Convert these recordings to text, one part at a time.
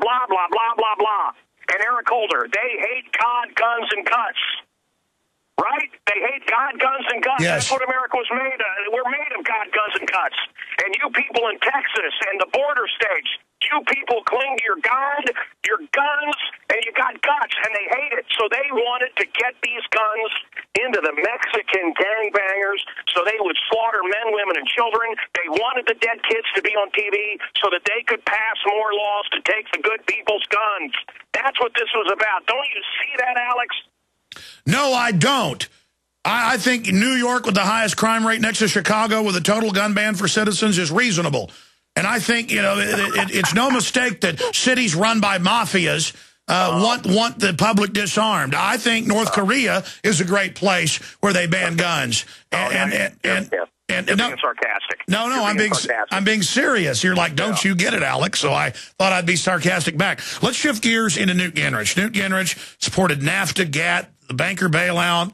blah, blah, blah, blah, blah. And Eric Holder, they hate God, guns, and guts. Right? They hate God, guns, and guts. Yes. That's what America was made of. We're made of God, guns, and guts. And you people in Texas and the border states, you people cling to your God, your guns, and you got guts, and they hate it. So they wanted to get these guns into the Mexican gangbangers so they would slaughter men, women, and children. They wanted the dead kids to be on TV so that they could pass more laws to take the good people's guns. That's what this was about. Don't you see that, Alex? No, I don't. I think New York with the highest crime rate next to Chicago with a total gun ban for citizens is reasonable. And I think, you know, it's no mistake that cities run by mafias want the public disarmed. I think North Korea is a great place where they ban guns. And You're being sarcastic. No, I'm being serious. You're like, don't you get it, Alex? So I thought I'd be sarcastic back. Let's shift gears into Newt Gingrich. Newt Gingrich supported NAFTA, GATT, the banker bailout,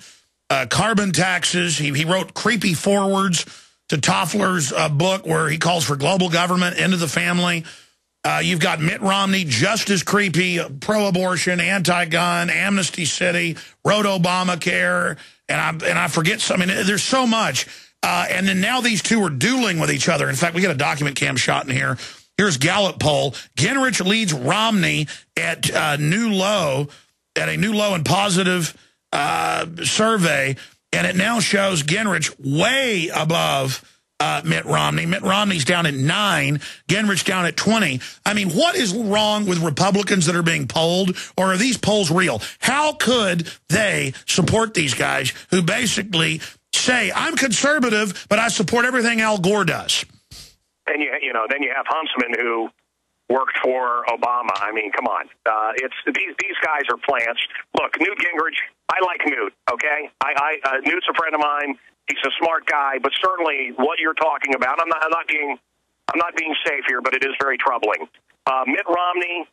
carbon taxes. He wrote creepy forewords to Toffler's book where he calls for global government into the family. You've got Mitt Romney, just as creepy, pro-abortion, anti-gun, Amnesty City, wrote Obamacare, and I forget something. I mean, there's so much. And then now these two are dueling with each other. In fact, we got a document cam shot in here. Here's Gallup poll. Gingrich leads Romney at a new low and positive survey, and it now shows Gingrich way above Mitt Romney. Mitt Romney's down at 9, Gingrich down at 20. I mean, what is wrong with Republicans that are being polled, or are these polls real? How could they support these guys who basically say, I'm conservative, but I support everything Al Gore does? And then you have Huntsman who worked for Obama. I mean, come on. It's these guys are plants. Look, Newt Gingrich, I like Newt, okay? Newt's a friend of mine. He's a smart guy, but certainly what you're talking about, I'm not being safe here, but it is very troubling. Mitt Romney,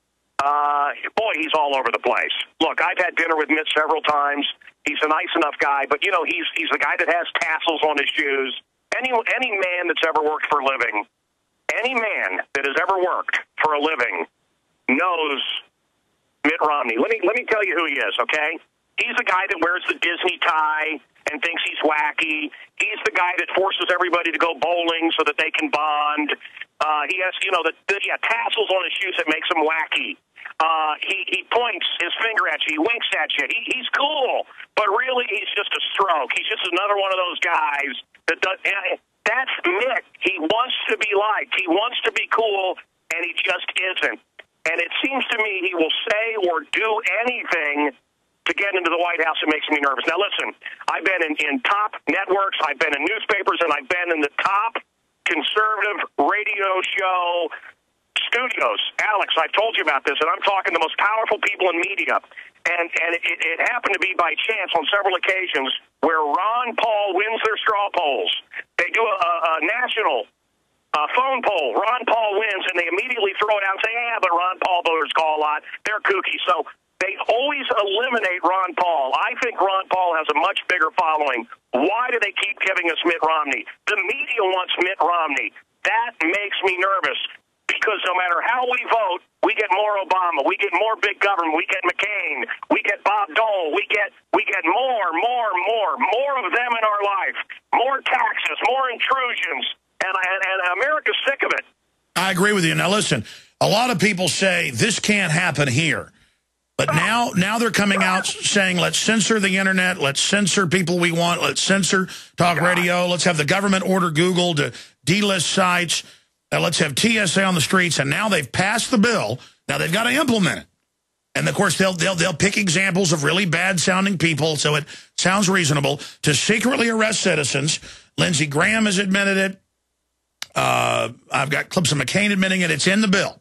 boy, he's all over the place. Look, I've had dinner with Mitt several times. He's a nice enough guy, but you know, he's the guy that has tassels on his shoes. Any man that's ever worked for a living, any man that has ever worked for a living knows Mitt Romney. Let me tell you who he is, okay? He's the guy that wears the Disney tie and thinks he's wacky. He's the guy that forces everybody to go bowling so that they can bond. He has, tassels on his shoes that makes him wacky. He points his finger at you. He winks at you. He's cool, but really he's just a stroke. He's just another one of those guys that does. That's Mitt. He wants to be liked. He wants to be cool, and he just isn't. And it seems to me he will say or do anything to get into the White House. It makes me nervous. Now, listen, I've been in top networks, I've been in newspapers, and I've been in the top conservative radio show studios. Alex, I've told you about this, and I'm talking the most powerful people in media. And it happened to be by chance on several occasions where Ron Paul wins their straw polls. They do a national phone poll. Ron Paul wins, and they immediately throw it out and say, but Ron Paul voters call a lot. They're kooky. So they always eliminate Ron Paul. I think Ron Paul has a much bigger following. Why do they keep giving us Mitt Romney? The media wants Mitt Romney. That makes me nervous. Because no matter how we vote, we get more Obama, we get more big government, we get McCain, we get Bob Dole, we get more of them in our life, more taxes, more intrusions, and America's sick of it. I agree with you. Now listen, a lot of people say this can't happen here. But now they're coming out saying, let's censor the internet, let's censor people we want, let's censor talk radio, let's have the government order Google to delist sites. Let's have TSA on the streets, and now they've passed the bill. Now they've got to implement it. And, of course, they'll pick examples of really bad-sounding people, so it sounds reasonable, to secretly arrest citizens. Lindsey Graham has admitted it. I've got clips of McCain admitting it. It's in the bill.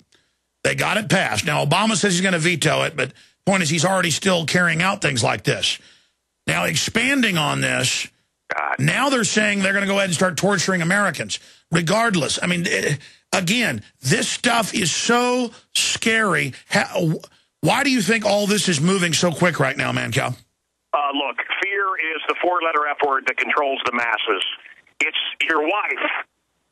They got it passed. Now, Obama says he's going to veto it, but the point is he's already still carrying out things like this. Now, expanding on this, now they're saying they're going to go ahead and start torturing Americans. Regardless, I mean, again, this stuff is so scary. Why do you think all this is moving so quick right now, Mancow? Look, fear is the four-letter F word that controls the masses. It's your wife.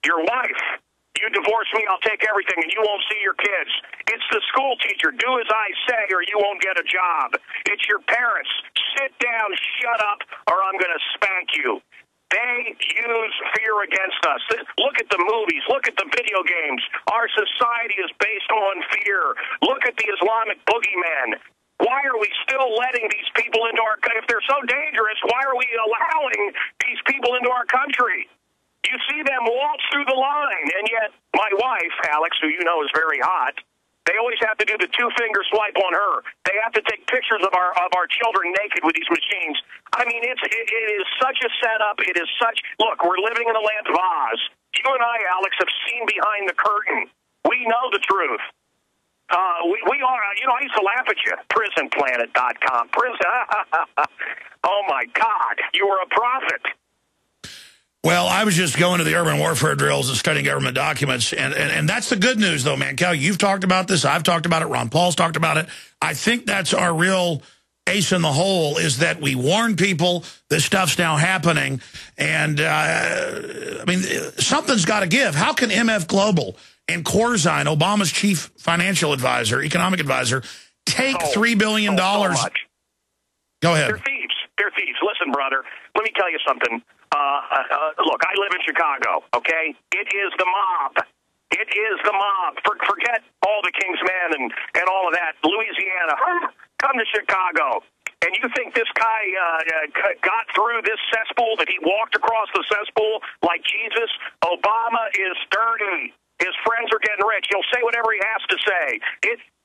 Your wife You divorce me, I'll take everything, and you won't see your kids. It's the school teacher. Do as I say, or you won't get a job. It's your parents. Sit down, shut up, or I'm going to spank you. They use fear against us. Look at the movies. Look at the video games. Our society is based on fear. Look at the Islamic boogeyman. Why are we still letting these people into our country? If they're so dangerous, why are we allowing these people into our country? You see them waltz through the line, and yet my wife, Alex, who you know is very hot, they always have to do the two-finger swipe on her. They have to take pictures of our children naked with these machines. I mean, it is such a setup. It is such. Look, we're living in the land of Oz. You and I, Alex, have seen behind the curtain. We know the truth. We are. You know, I used to laugh at you. PrisonPlanet.com. Prison. Oh my God, you were a prophet. Well, I was just going to the urban warfare drills and studying government documents, and that's the good news, though, man. Cal, you've talked about this. I've talked about it. Ron Paul's talked about it. I think that's our real ace in the hole, is that we warn people this stuff's now happening, and, I mean, something's got to give. How can MF Global and Corzine, Obama's chief financial advisor, economic advisor, take $3 billion? So much. Go ahead. They're thieves. They're thieves. Listen, brother, let me tell you something. Look, I live in Chicago, okay? It is the mob. It is the mob. Forget all the King's Men and all of that. Louisiana, come to Chicago. And you think this guy got through this cesspool, that he walked across the cesspool like Jesus? Obama is dirty. His friends are getting rich. He'll say whatever he has to say.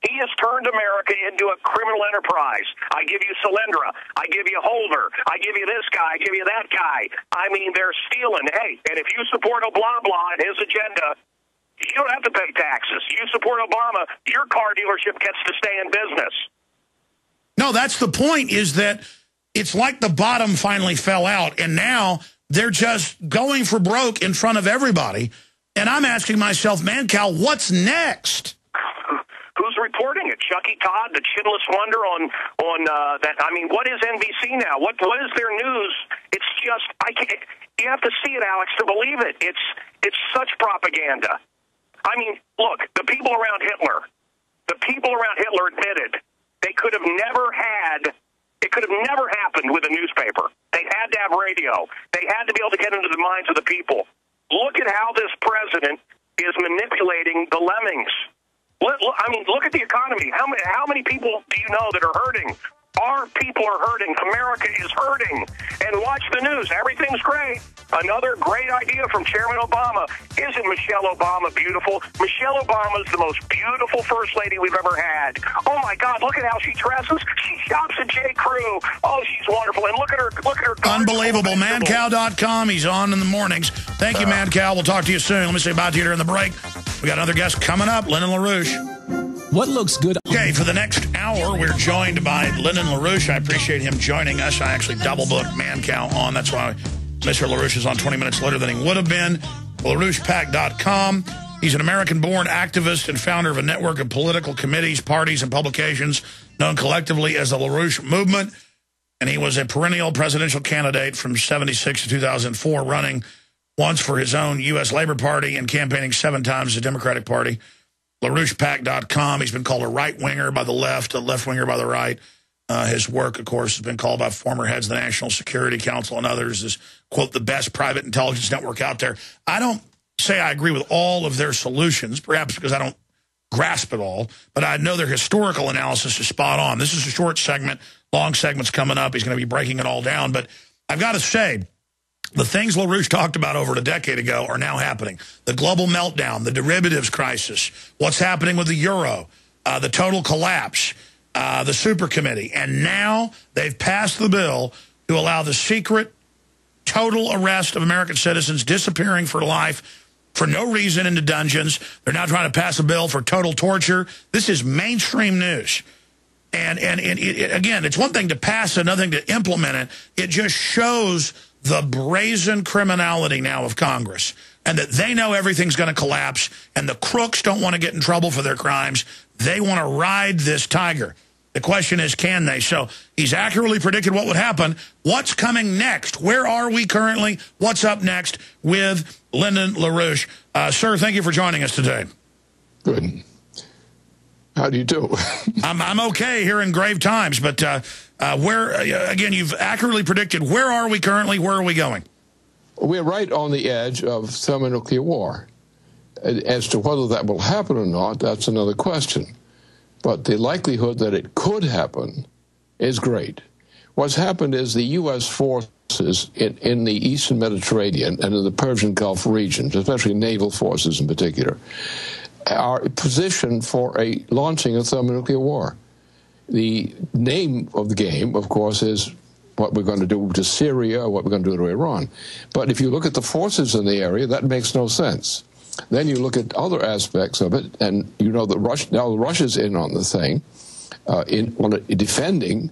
He has turned America into a criminal enterprise. I give you Solyndra. I give you Holder. I give you this guy. I give you that guy. I mean, they're stealing. Hey, and if you support blah and his agenda, you don't have to pay taxes. You support Obama, your car dealership gets to stay in business. No, that's the point, is that it's like the bottom finally fell out, and now they're just going for broke in front of everybody. And I'm asking myself, man, Cal, what's next? Who's reporting it? Chucky Todd, the chinless wonder on that. I mean, what is NBC now? What is their news? It's just, you have to see it, Alex, to believe it. It's such propaganda. I mean, look, the people around Hitler admitted they could have never had. It could have never happened with a newspaper. They had to have radio. They had to be able to get into the minds of the people. Look at how this president is manipulating the lemmings. I mean, look at the economy. How many people do you know that are hurting? Our people are hurting. America is hurting. And watch the news. Everything's great. Another great idea from Chairman Obama. Isn't Michelle Obama beautiful? Michelle Obama is the most beautiful first lady we've ever had. Oh, my God, look at how she dresses. She shops at J. Crew. Oh, she's wonderful. And look at her. Unbelievable. Mancow.com. He's on in the mornings. Thank you, Mancow. We'll talk to you soon. Let me say bye to you during the break. We got another guest coming up, Lyndon LaRouche. What looks good? Okay, for the next hour, we're joined by Lyndon LaRouche. I appreciate him joining us. I actually double-booked Mancow on. That's why Mr. LaRouche is on 20 minutes later than he would have been. LaRouchePAC.com. He's an American-born activist and founder of a network of political committees, parties, and publications known collectively as the LaRouche Movement. And he was a perennial presidential candidate from 1976 to 2004, running once for his own U.S. Labor Party and campaigning 7 times the Democratic Party. LaRouchePAC.com. He's been called a right-winger by the left, a left-winger by the right. His work, of course, has been called by former heads of the National Security Council and others as, quote, the best private intelligence network out there. I don't say I agree with all of their solutions, perhaps because I don't grasp it all, but I know their historical analysis is spot on. This is a short segment. Long segment's coming up. He's going to be breaking it all down. But I've got to say, the things LaRouche talked about over a decade ago are now happening. The global meltdown, the derivatives crisis, what's happening with the euro, the total collapse, the super committee. And now they've passed the bill to allow the secret total arrest of American citizens disappearing for life for no reason into dungeons. They're now trying to pass a bill for total torture. This is mainstream news. And again, it's one thing to pass it, another thing to implement it. It just shows the brazen criminality now of Congress, and that they know everything's going to collapse, and the crooks don't want to get in trouble for their crimes. They want to ride this tiger. The question is, can they? So he's accurately predicted what would happen. What's coming next? Where are we currently? What's up next with Lyndon LaRouche? Sir, thank you for joining us today. Good. How do you do? I'm okay here in grave times, but again, you've accurately predicted. Where are we currently? Where are we going? We're right on the edge of thermonuclear war. As to whether that will happen or not, that's another question. But the likelihood that it could happen is great. What's happened is the U.S. forces in the Eastern Mediterranean and in the Persian Gulf regions, especially naval forces in particular, are positioned for a launching of thermonuclear war. The name of the game, of course, is what we're going to do to Syria, what we're going to do to Iran. But if you look at the forces in the area, that makes no sense. Then you look at other aspects of it, and you know that Russia's in on the thing, defending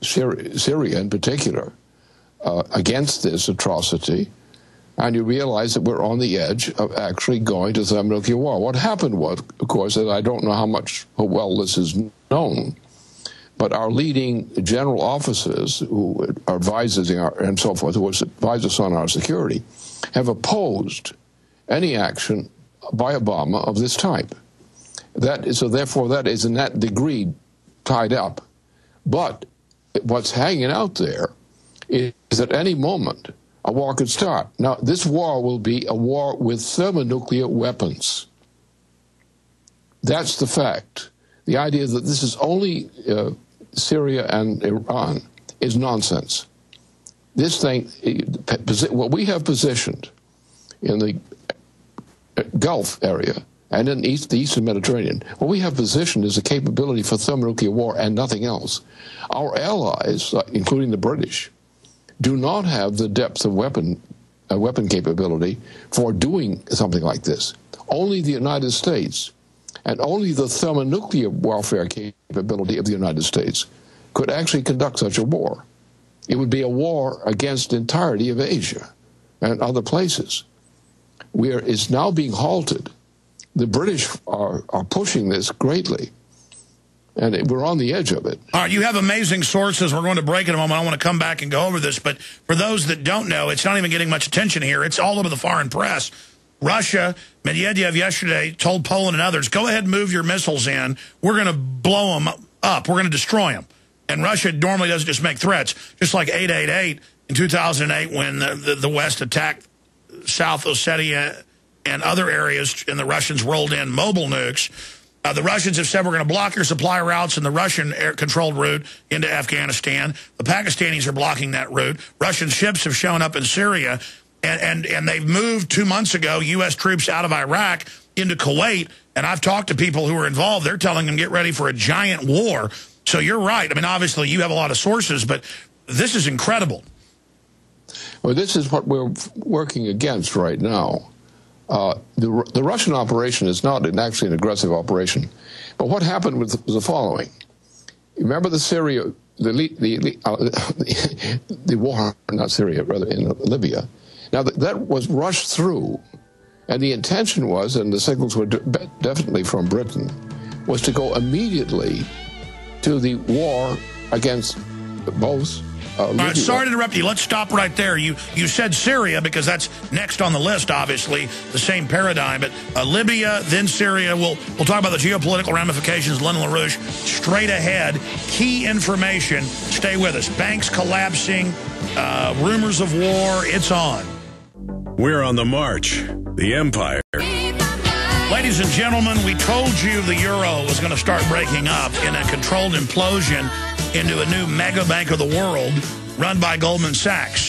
Syria in particular against this atrocity. And you realize that we're on the edge of actually going to thermonuclear war. What happened was, of course, and I don't know how well this is known, but our leading general officers who are advisors and so forth, who advise us on our security, have opposed any action by Obama of this type. So therefore, that is in that degree tied up. But what's hanging out there is at any moment a war could start. Now, this war will be a war with thermonuclear weapons. That's the fact. The idea that this is only Syria and Iran is nonsense. This thing, what we have positioned in the Gulf area and in the Eastern Mediterranean, what we have positioned is a capability for thermonuclear war and nothing else. Our allies, including the British, do not have the depth of weapon capability for doing something like this. Only the United States and only the thermonuclear warfare capability of the United States could actually conduct such a war. It would be a war against the entirety of Asia and other places. It's now being halted. The British are pushing this greatly, and we're on the edge of it. All right, you have amazing sources. We're going to break in a moment. I want to come back and go over this. But for those that don't know, it's not even getting much attention here. It's all over the foreign press. Russia, Medvedev yesterday told Poland and others, go ahead and move your missiles in. We're going to blow them up. We're going to destroy them. And Russia normally doesn't just make threats. Just like 888 in 2008 when the West attacked South Ossetia and other areas, and the Russians rolled in mobile nukes. The Russians have said we're going to block your supply routes in the Russian-controlled route into Afghanistan. The Pakistanis are blocking that route. Russian ships have shown up in Syria, and they've moved 2 months ago U.S. troops out of Iraq into Kuwait. And I've talked to people who are involved. They're telling them get ready for a giant war. So you're right. I mean, obviously you have a lot of sources, but this is incredible. Well, this is what we're working against right now. The Russian operation is not actually an aggressive operation. But what happened was the following. Remember the war, not Syria, rather in Libya. Now, that was rushed through, and the intention was, and the signals were definitely from Britain, was to go immediately to the war against both all right, sorry to interrupt you. Let's stop right there. You said Syria because that's next on the list, obviously, the same paradigm. But Libya, then Syria. We'll talk about the geopolitical ramifications. Lyndon LaRouche, straight ahead. Key information. Stay with us. Banks collapsing, rumors of war. It's on. We're on the march. The empire. Ladies and gentlemen, we told you the euro was going to start breaking up in a controlled implosion into a new mega bank of the world run by Goldman Sachs.